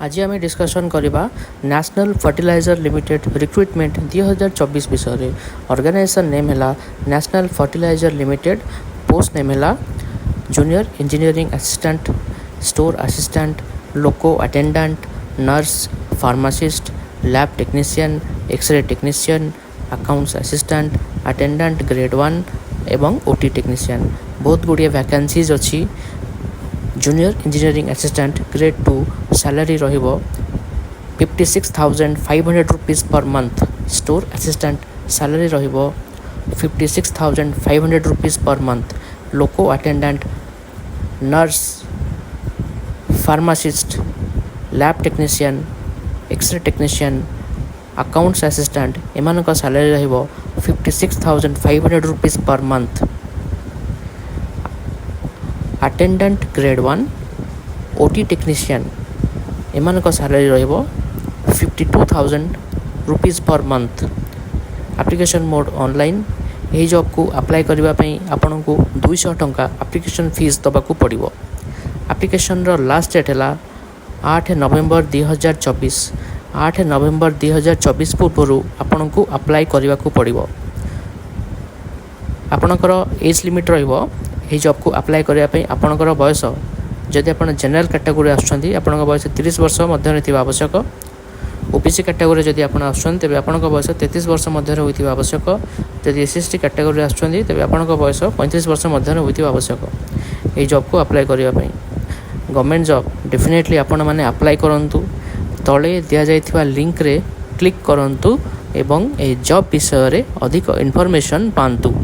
आज आम डिस्कसन करवा नेशनल फर्टिलाइजर लिमिटेड रिक्रुटमेंट 2024 विषय। ऑर्गेनाइजेशन नेम है national fertiliser limited. Post name है junior engineering assistant, store assistant, loco attendant, nurse, pharmacist, lab technician, x ray technician, accounts assistant, attendant grade 1 एवं OT technician. बहुत गुड़िया vacancies अच्छी। Junior engineering assistant grade 2 salary रहिबो 56,500 rupees per month. Store assistant salary रहिबो 56,500 rupees per month. Loco attendant, nurse, pharmacist, lab technician, x ray technician, accounts assistant एमान का salary रहिबो 56,500 rupees per month. Attendant grade 1 OT technician एमान का salary रहिबो 52,000 rupees per month. Application mode online. यही job को apply करबा पई आपन को 200 टंका एप्लिकेशन फीस दबा को पड़िबो। एप्लिकेशन रो लास्ट डेट है 8 नवेम्बर 2024। 8 नवेम्बर 2024 पूर्व आपन को अप्लाई करबा को पड़िबो। आपनकर एज लिमिट रहिबो यही जॉब को अप्लाई करने आपंकर बयस जदि आप जेनराल कैटेगोरी आसुँच आप बयस 30 वर्ष मध्य आवश्यक। ओबीसी कैटेगोरी जदि आप आसुँच तेज आप बयस 33 वर्ष मध्य होता आवश्यक। जदि एसएसटी कैटेगोरी आसुँच तेज आप बयस 35 वर्ष मध्य होता आवश्यक यही जॉब को अप्लाई करने। गवर्नमेंट जॉब डेफिनेटली आपण मैंने अप्लाई करूँ। तले दि जाइथिबा लिंक रे क्लिक करूँ एवं ए जॉब विषय रे अधिक इन्फॉर्मेशन पांतु।